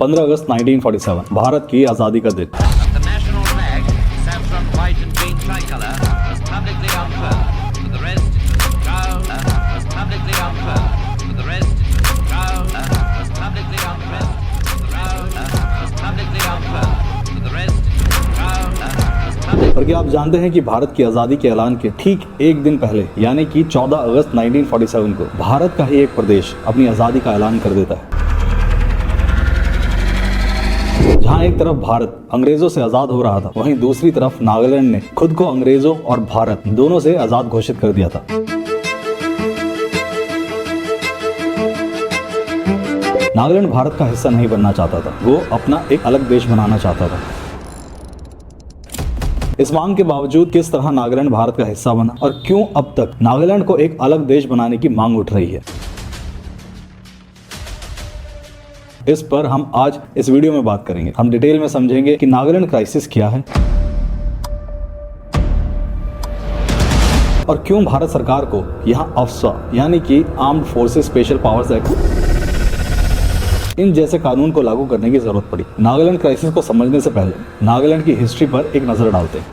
15 अगस्त 1947 भारत की आज़ादी का दिन। The national flag, saffron white and green tricolour, was publicly unfurled. For the rest, was publicly unfurled. For the rest, was publicly unfurled. Was publicly unfurled. For the rest, was publicly. और क्या आप जानते हैं कि भारत की आज़ादी के ऐलान के ठीक एक दिन पहले यानी कि 14 अगस्त 1947 को भारत का ही एक प्रदेश अपनी आज़ादी का ऐलान कर देता है। जहां एक तरफ भारत अंग्रेजों से आजाद हो रहा था, वहीं दूसरी तरफ नागालैंड ने खुद को अंग्रेजों और भारत दोनों से आजाद घोषित कर दिया था। नागालैंड भारत का हिस्सा नहीं बनना चाहता था, वो अपना एक अलग देश बनाना चाहता था। इस मांग के बावजूद किस तरह नागालैंड भारत का हिस्सा बना और क्यों अब तक नागालैंड को एक अलग देश बनाने की मांग उठ रही है, इस पर हम आज इस वीडियो में बात करेंगे। हम डिटेल में समझेंगे कि नागालैंड क्राइसिस क्या है और क्यों भारत सरकार को यहां अफस्पा यानी कि armed forces special powers act in जैसे कानून को लागू करने की जरूरत पड़ी। नागालैंड क्राइसिस को समझने से पहले नागालैंड की हिस्ट्री पर एक नजर डालते हैं।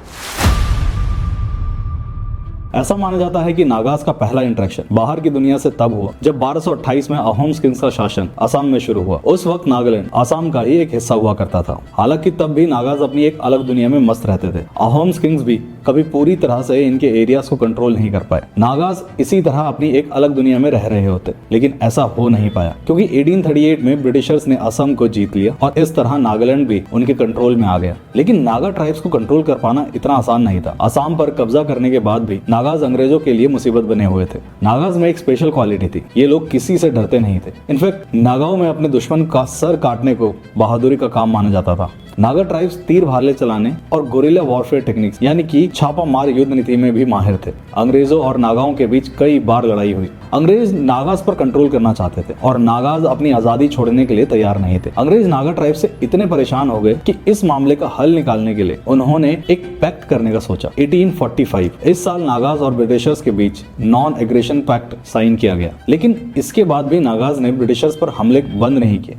ऐसा माना जाता है कि नागास का पहला इंटरेक्शन बाहर की दुनिया से तब हुआ जब 1228 में अहोम्स किंग्स का शासन असम में शुरू हुआ। उस वक्त नागालैंड असम का ही एक हिस्सा हुआ करता था। हालांकि तब भी नागास अपनी एक अलग दुनिया में मस्त रहते थे। अहोम्स किंग्स भी कभी पूरी तरह से इनके एरियाज को कंट्रोल नहीं कर पाए। नागास इसी तरह अपनी एक अलग दुनिया में रह रहे होते, लेकिन ऐसा हो नहीं पाया क्योंकि 1838 में ब्रिटिशर्स ने असम को जीत लिया और इस तरह नागालैंड भी उनके कंट्रोल में आ गया। लेकिन नागा ट्राइब्स को कंट्रोल कर पाना इतना आसान नहीं था। असम पर कब्जा करने के बाद भी नागाज अंग्रेजों के लिए मुसीबत बने हुए थे। नागाज में एक स्पेशल क्वालिटी थी, ये लोग किसी से डरते नहीं थे। इनफैक्ट नागाओं में अपने दुश्मन का सर काटने को बहादुरी का काम माना जाता था। नागा ट्राइब्स तीर भाले चलाने और गोरिल्ला वॉरफेयर टेक्निक्स यानी कि छापा मार युद्ध नीति में भी माहिर थे। अंग्रेजों और नागाओं के बीच कई बार लड़ाई हुई। अंग्रेज नागाज पर कंट्रोल करना चाहते थे और नागाज अपनी आजादी छोड़ने के लिए तैयार नहीं थे। अंग्रेज नागा ट्राइब से इतने परेशान हो गए कि इस मामले का हल निकालने के लिए उन्होंने एक पैक्ट करने का सोचा। 1845 इस साल नागाज और ब्रिटिशर्स के बीच नॉन एग्रेशन पैक्ट साइन किया गया, लेकिन इसके बाद भी नागाज ने ब्रिटिशर्स पर हमले बंद नहीं किए।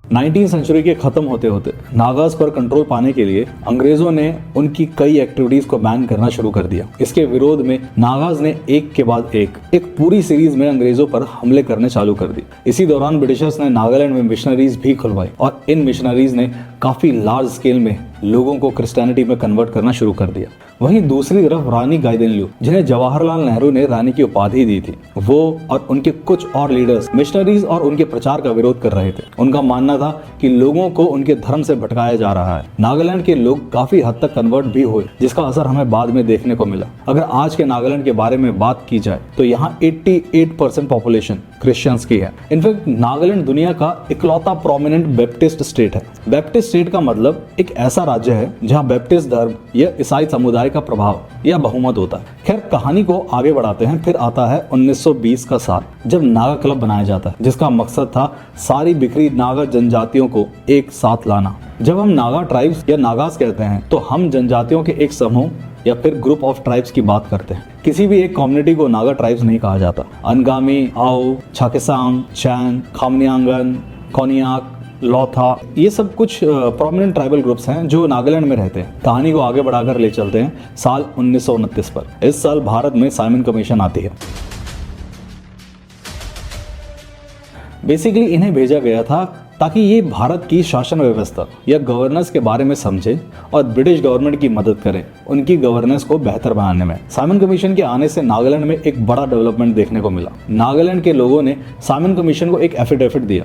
19वीं सेंचुरी के खत्म होते होते नागाज पर कंट्रोल पाने के लिए अंग्रेजों ने उनकी कई एक्टिविटीज को बैन करना शुरू कर दिया। इसके विरोध में नागाज ने एक के बाद एक पूरी सीरीज में अंग्रेजों पर हमले करने चालू कर दी। इसी दौरान ब्रिटिशर्स ने नागालैंड में मिशनरीज भी खुलवाई और इन मिशनरीज ने काफी लार्ज स्केल में लोगों को क्रिश्चियनिटी में कन्वर्ट करना शुरू कर दिया। वहीं दूसरी तरफ रानी गाइदिन्ल्यू, जिन्हें जवाहरलाल नेहरू ने रानी की उपाधि दी थी, वो और उनके कुछ और लीडर्स मिशनरीज और उनके प्रचार का विरोध कर रहे थे। उनका मानना था कि लोगों को उनके धर्म से भटकाया जा रहा है। नागालैंड के लोग काफी हद तक कन्वर्ट भी हुए, जिसका असर हमें बाद में देखने को मिला। अगर आज के नागालैंड के बारे में बात की जाए तो यहाँ 88% पॉपुलेशन क्रिश्चियंस की है। इनफैक्ट नागालैंड दुनिया का इकलौता प्रोमिनेंट बैप्टिस्ट स्टेट है। बैप्टिस्ट स्टेट का मतलब एक ऐसा राज्य है जहाँ बैप्टिस्ट धर्म या ईसाई समुदाय का प्रभाव या बहुमत होता है। खैर, कहानी को आगे बढ़ाते हैं। फिर आता है 1920 का साल, जब नागा क्लब बनाया जाता है, जिसका मकसद था सारी बिखरी नागा जनजातियों को एक साथ लाना। जब हम नागा ट्राइब्स या नागास कहते हैं तो हम जनजातियों के एक समूह या फिर ग्रुप ऑफ ट्राइब्स की बात करते हैं। किसी भी एक कम्युनिटी को नागा ट्राइब्स नहीं कहा जाता। अनगामी, आओ, छाकेसांग, चैन, खामनियांगन, कोनियाक, लौथा, ये सब कुछ प्रोमिनेंट ट्राइबल ग्रुप्स हैं जो नागालैंड में रहते हैं। कहानी को आगे बढ़ाकर ले चलते हैं साल 1929 पर। इस साल भारत में साइमन कमीशन आती है। बेसिकली इन्हें भेजा गया था ताकि ये भारत की शासन व्यवस्था या गवर्नेंस के बारे में समझे और ब्रिटिश गवर्नमेंट की मदद करें उनकी गवर्नेंस को बेहतर बनाने में। साइमन कमीशन के आने से नागालैंड में एक बड़ा डेवलपमेंट देखने को मिला। नागालैंड के लोगों ने साइमन कमीशन को एक एफिडेविट दिया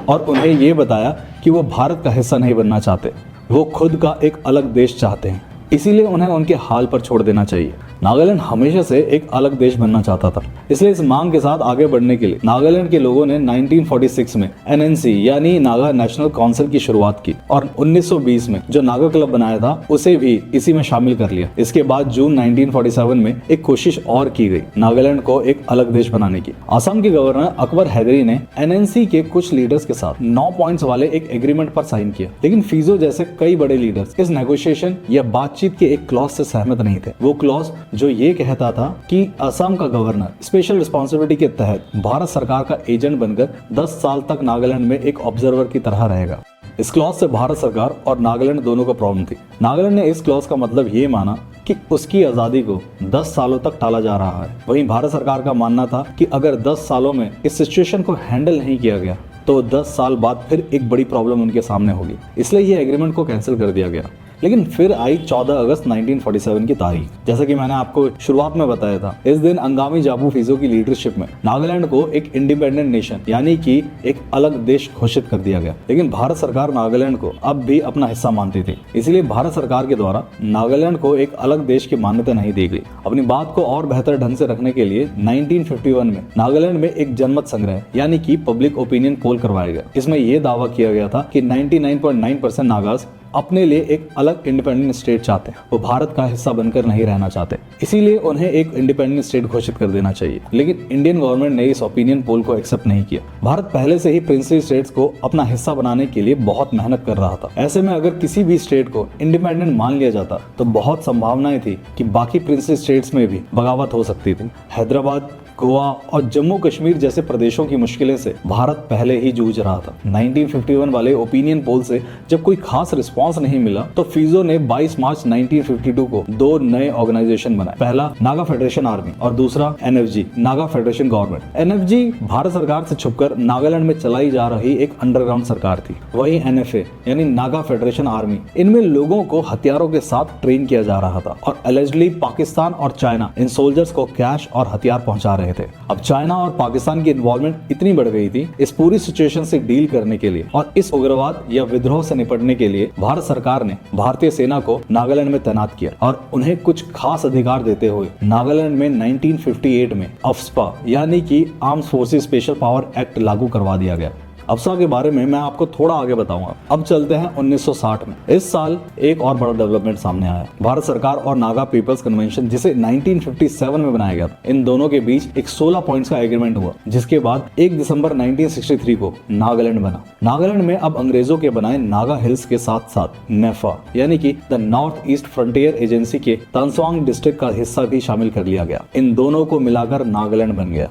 और उन्हें ये बताया कि वो भारत का हिस्सा नहीं बनना चाहते, वो खुद का एक अलग देश चाहते हैं, इसीलिए उन्हें उनके हाल पर छोड़ देना चाहिए। नागालैंड हमेशा से एक अलग देश बनना चाहता था, इसलिए इस मांग के साथ आगे बढ़ने के लिए नागालैंड के लोगों ने 1946 में एनएनसी यानी नागा नेशनल काउंसिल की शुरुआत की और 1920 में जो नागा क्लब बनाया था उसे भी इसी में शामिल कर लिया। इसके बाद जून 1947 में एक कोशिश और की गई नागालैंड को एक अलग देश बनाने की। असम के गवर्नर अकबर हैदरी ने एनएनसी के कुछ लीडर्स के साथ 9 पॉइंट्स वाले एक एग्रीमेंट पर साइन किया, लेकिन फीजो जैसे कई बड़े लीडर्स इस नेगोशिएशन या बातचीत बातचीत के एक क्लॉज से सहमत नहीं थे। वो क्लॉज जो ये कहता था कि असम का गवर्नर स्पेशल रिस्पॉन्सिबिलिटी के तहत भारत सरकार का एजेंट बनकर 10 साल तक नागालैंड में एक ऑब्जर्वर की तरह रहेगा। इस क्लॉज से भारत सरकार और नागालैंड दोनों को प्रॉब्लम थी। नागालैंड ने इस क्लॉज का मतलब ये माना कि उसकी आजादी को 10 सालों तक टाला जा रहा है। वहीं भारत सरकार का मानना था कि अगर 10 सालों में इस सिचुएशन को हैंडल नहीं किया गया तो 10 साल बाद फिर एक बड़ी प्रॉब्लम उनके सामने होगी, इसलिए ये एग्रीमेंट को कैंसिल कर दिया गया। लेकिन फिर आई 14 अगस्त 1947 की तारीख। जैसा कि मैंने आपको शुरुआत में बताया था, इस दिन अंगामी जाबू फिजो की लीडरशिप में नागालैंड को एक इंडिपेंडेंट नेशन यानी कि एक अलग देश घोषित कर दिया गया। लेकिन भारत सरकार नागालैंड को अब भी अपना हिस्सा मानती थी, इसीलिए भारत सरकार के द्वारा नागालैंड को एक अलग देश की मान्यता नहीं दी गई। अपनी बात को और बेहतर ढंग से रखने के लिए 1951 में नागालैंड में एक जनमत संग्रह यानी कि पब्लिक ओपिनियन पोल करवाया गया। इसमें यह दावा किया गया था कि 99.9% नागाज अपने लिए एक अलग इंडिपेंडेंट स्टेट चाहते हैं। वो भारत का हिस्सा बनकर नहीं रहना चाहते, इसीलिए उन्हें एक इंडिपेंडेंट स्टेट घोषित कर देना चाहिए। लेकिन इंडियन गवर्नमेंट ने इस ओपिनियन पोल को एक्सेप्ट नहीं किया। भारत पहले से ही प्रिंसली स्टेट्स को अपना हिस्सा बनाने के लिए बहुत मेहनत कर रहा था। ऐसे में अगर किसी भी स्टेट को इंडिपेंडेंट मान लिया जाता तो बहुत संभावनाएं थी कि बाकी प्रिंसली स्टेट्स में भी बगावत हो सकती थी। हैदराबाद, गोवा और जम्मू कश्मीर जैसे प्रदेशों की मुश्किलें से भारत पहले ही जूझ रहा था। 1951 वाले ओपिनियन पोल से जब कोई खास रिस्पांस नहीं मिला तो फिजो ने 22 मार्च 1952 को 2 नए ऑर्गेनाइजेशन बनाए। पहला नागा फेडरेशन आर्मी और दूसरा NFG Naga federation government. NFG Bharat सरकार से छुपकर नागालैंड में चलाई जा रही एक अंडरग्राउंड सरकार थी। वहीं NFA यानी नागा फेडरेशन आर्मी, इनमें लोगों को हथियारों के साथ ट्रेन किया जा रहा था और एलिजिडली पाकिस्तान और चाइना इन सोल्जर्स को कैश और हथियार पहुंचा रहे थे। अब चाइना और पाकिस्तान की इन्वॉल्वमेंट इतनी बढ़ गई थी इस पूरी सिचुएशन से डील करने के लिए और इस उग्रवाद या विद्रोह से निपटने के लिए भारत सरकार ने भारतीय सेना को नागालैंड में तैनात किया और उन्हें कुछ खास अधिकार देते हुए नागालैंड में 1958 में अफ्स्पा यानी कि armed forces special power act लागू करवा दिया गया। अफ्स्पा के बारे में मैं आपको थोड़ा आगे बताऊंगा। अब चलते हैं 1960 में। इस साल एक और बड़ा डेवलपमेंट सामने आया। भारत सरकार और नागा पीपल्स कन्वेंशन जिसे 1957 में बनाया गया था, इन दोनों के बीच एक 16 पॉइंट्स का एग्रीमेंट हुआ, जिसके बाद 1 दिसंबर 1963 को नागालैंड बना। नागालैंड में अब अंग्रेजों के बनाए नागा हिल्स के साथ साथ नेफा यानी कि the north east frontier agency के तंसवांग डिस्ट्रिक्ट का हिस्सा भी शामिल कर लिया गया। इन दोनों को मिलाकर नागालैंड बन गया।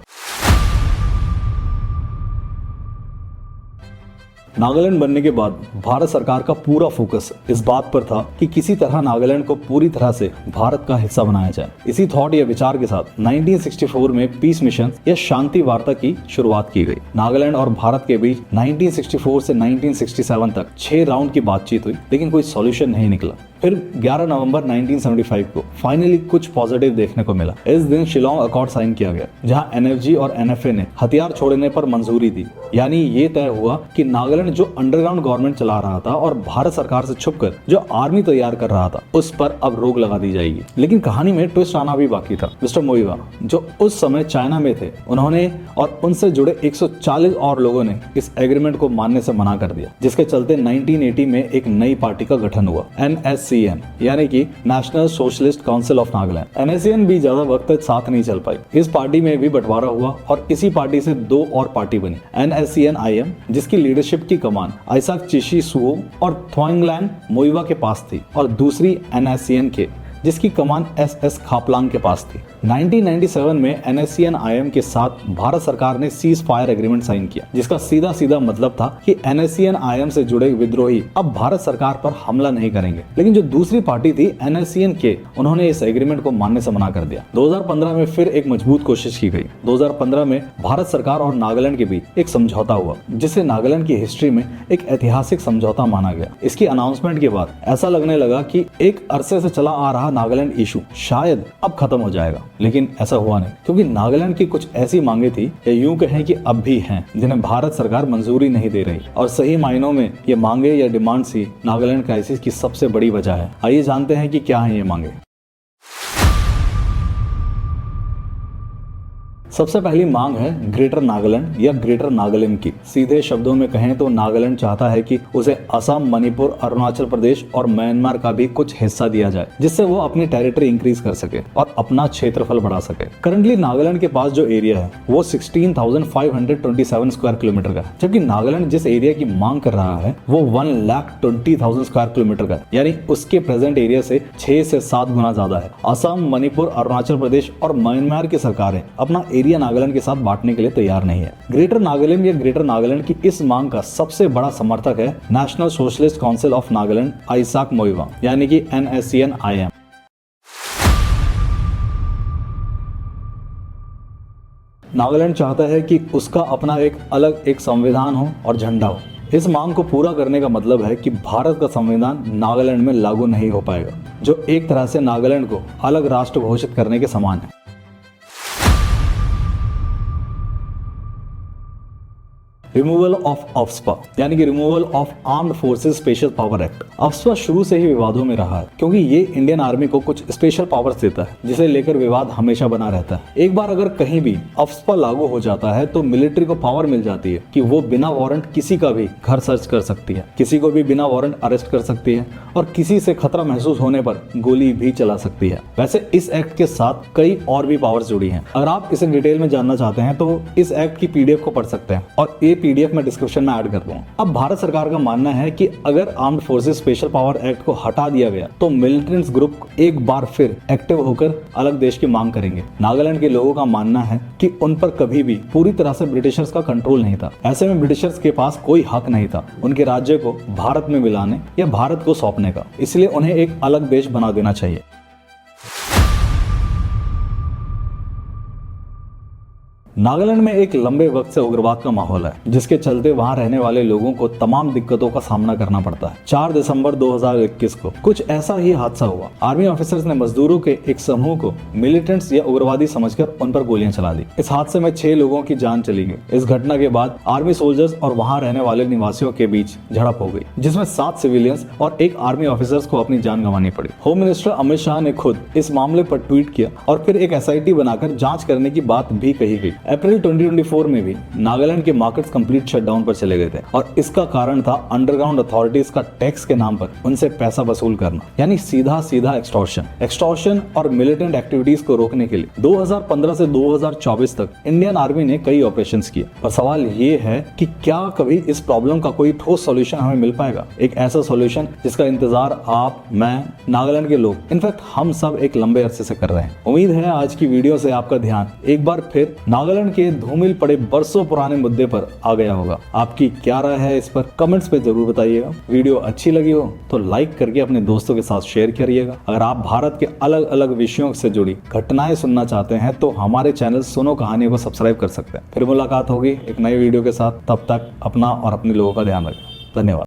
नागालैंड बनने के बाद भारत सरकार का पूरा फोकस इस बात पर था कि किसी तरह नागालैंड को पूरी तरह से भारत का हिस्सा बनाया जाए। इसी थॉट या विचार के साथ 1964 में पीस मिशन या शांति वार्ता की शुरुआत की गई। नागालैंड और भारत के बीच 1964 से 1967 तक 6 राउंड की बातचीत हुई, लेकिन कोई सॉल्यूशन नहीं निकला। फिर 11 नवंबर 1975 को फाइनली कुछ पॉजिटिव देखने को मिला। इस दिन शिलोंग अकॉर्ड साइन किया गया, जहां NFG और NFA ने हथियार छोड़ने पर मंजूरी दी। यानी ये तय हुआ कि नागालैंड जो अंडरग्राउंड गवर्नमेंट चला रहा था और भारत सरकार से छुपकर जो आर्मी तैयार कर रहा था, उस पर अब रोक लगा दी जाएगी। लेकिन कहानी में ट्विस्ट आना भी बाकी था। मिस्टर मोइवा जो उस समय चाइना में थे, उन्होंने और उनसे जुड़े 140 और लोगों ने इस एग्रीमेंट को मानने से मना कर दिया, जिसके चलते 1980 में एक नई पार्टी का गठन हुआ, NSCN यानी कि national socialist council of Nagaland. NSCN भी ज्यादा वक्त तक साथ नहीं चल पाई। इस पार्टी में भी बंटवारा हुआ और इसी पार्टी से 2 और पार्टी बनी, NSCN-IM, जिसकी लीडरशिप की कमान आइसाक चिशी सुओ और थोइंगलैंग मोइवा के पास थी, और दूसरी NSCN-K जिसकी कमान SS खापलांग के पास थी। 1997 में NSCN-IM के साथ भारत सरकार ने सीज फायर एग्रीमेंट साइन किया, जिसका सीधा सीधा मतलब था कि NSCN-IM से जुड़े विद्रोही अब भारत सरकार पर हमला नहीं करेंगे। लेकिन जो दूसरी पार्टी थी NSCN-K, उन्होंने इस एग्रीमेंट को मानने से मना कर दिया। 2015 में फिर एक मजबूत कोशिश की गई। 2015 में भारत सरकार और नागालैंड के बीच एक समझौता हुआ, जिसे नागालैंड की हिस्ट्री में एक ऐतिहासिक समझौता माना गया। इसकी अनाउंसमेंट के बाद ऐसा लगने लगा कि एक अरसे से चला आ रहा नागालैंड इशू शायद अब खत्म हो जाएगा, लेकिन ऐसा हुआ नहीं, क्योंकि नागालैंड की कुछ ऐसी मांगे थी, या यूं कहें कि अब भी हैं, जिन्हें भारत सरकार मंजूरी नहीं दे रही। और सही मायनों में ये मांगे या डिमांड्स ही नागालैंड क्राइसिस की सबसे बड़ी वजह है। आइए जानते हैं कि क्या है ये मांगे। सबसे पहली मांग है ग्रेटर नागालैंड या ग्रेटर नागालैंड की। सीधे शब्दों में कहें तो नागालैंड चाहता है कि उसे असम, मणिपुर, अरुणाचल प्रदेश और म्यांमार का भी कुछ हिस्सा दिया जाए, जिससे वो अपनी टेरिटरी इंक्रीज कर सके और अपना क्षेत्रफल बढ़ा सके। करंटली नागालैंड के पास जो एरिया है वो 16,527 स्क्वायर किलोमीटर का है, जबकि नागालैंड जिस एरिया की मांग कर रहा है वो 1,20,000 स्क्वायर किलोमीटर का है, यानी उसके प्रेजेंट एरिया से 6 से 7 गुना ज्यादा है। असम, मणिपुर, अरुणाचल प्रदेश और म्यांमार की सरकारें अपना एरिया नागालैंड के साथ बांटने के लिए तैयार नहीं है। ग्रेटर नागालैंड या ग्रेटर नागालैंड की इस मांग का सबसे बड़ा समर्थक है national socialist council of Nagaland, Isak Muivah, यानी कि NSCN-IM। नागालैंड चाहता है कि उसका अपना एक संविधान हो और झंडा हो। इस मांग को पूरा करने का मतलब है कि भारत का संविधान नागालैंड में लागू नहीं हो पाएगा, जो एक तरह से नागालैंड को अलग राष्ट्र घोषित करने के समान है। रिमूवल ऑफ अफ्स्पा, यानी कि removal of armed forces special power act. AFSPA शुरू से ही विवादों में रहा है, क्योंकि ये इंडियन आर्मी को कुछ स्पेशल पावर्स देता है, जिसे लेकर विवाद हमेशा बना रहता है। एक बार अगर कहीं भी अफ्स्पा लागू हो जाता है तो मिलिट्री को पावर मिल जाती है कि वो बिना वारंट किसी का भी घर सर्च कर सकती है, किसी को भी बिना वारंट अरेस्ट कर सकती है और किसी से खतरा महसूस होने पर गोली भी चला सकती है। वैसे इस एक्ट के साथ कई और भी पावर्स जुड़ी हैं। अगर आप इसे डिटेल में जानना चाहते हैं तो इस एक्ट की PDF को पढ़ सकते हैं और ये PDF मैं डिस्क्रिप्शन में ऐड कर दूंगा। अब भारत सरकार का मानना है कि अगर armed forces special power act को हटा दिया गया तो मिलिटेंट्स ग्रुप एक बार फिर एक्टिव होकर अलग देश की मांग करेंगे। नागालैंड के लोगों का मानना है कि उन पर कभी भी पूरी तरह से ब्रिटिशर्स का कंट्रोल नहीं था। ऐसे में ब्रिटिशर्स के पास कोई हक नहीं था उनके राज्य को भारत में मिलाने या भारत को सौंपने का, इसलिए उन्हें एक अलग देश बना देना चाहिए। नागालैंड में एक लंबे वक्त से उग्रवाद का माहौल है, जिसके चलते वहां रहने वाले लोगों को तमाम दिक्कतों का सामना करना पड़ता है। 4 दिसंबर 2021 को कुछ ऐसा ही हादसा हुआ। आर्मी ऑफिसर्स ने मजदूरों के एक समूह को मिलिटेंट्स या उग्रवादी समझकर उन पर गोलियां चला दी। इस हादसे में 6 लोगों की जान चली गई। इस घटना के बाद आर्मी सोल्जर्स और वहां रहने वाले निवासियों के बीच झड़प हो गई, जिसमें 7 सिविलियंस और 1 आर्मी ऑफिसर्स को अपनी जान गंवानी पड़ी। होम मिनिस्टर अमित शाह ने खुद इस मामले पर ट्वीट किया और फिर एक SIT बनाकर जांच करने की बात भी कही गई। अप्रैल 2024 में भी नागालैंड के मार्केट्स कंप्लीट शटडाउन पर चले गए थे और इसका कारण था अंडरग्राउंड अथॉरिटीज का टैक्स के नाम पर उनसे पैसा वसूल करना, यानी सीधा एक्सटॉर्शन और मिलिटेंट एक्टिविटीज को रोकने के लिए 2015 से 2024 तक इंडियन आर्मी ने कई ऑपरेशंस किए। पर सवाल ये है कि क्या कभी इस प्रॉब्लम का कोई ठोस सॉल्यूशन हमें मिल पाएगा? एक ऐसा सॉल्यूशन जिसका इंतजार आप, मैं, नागालैंड के लोग, इनफैक्ट हम सब एक लंबे अरसे से कर रहे हैं। उम्मीद है आज की वीडियो से आपका ध्यान एक बार फिर नागालैंड के धूमिल पड़े बरसों पुराने मुद्दे पर आ गया होगा। आपकी क्या राय है इस पर कमेंट्स पे जरूर बताइएगा। वीडियो अच्छी लगी हो तो लाइक करके अपने दोस्तों के साथ शेयर करिएगा। अगर आप भारत के अलग अलग विषयों से जुड़ी घटनाएं सुनना चाहते हैं तो हमारे चैनल सुनो कहानियों को सब्सक्राइब कर सकते हैं। फिर मुलाकात होगी एक नई वीडियो के साथ। तब तक अपना और अपने लोगों का ध्यान रखें। धन्यवाद।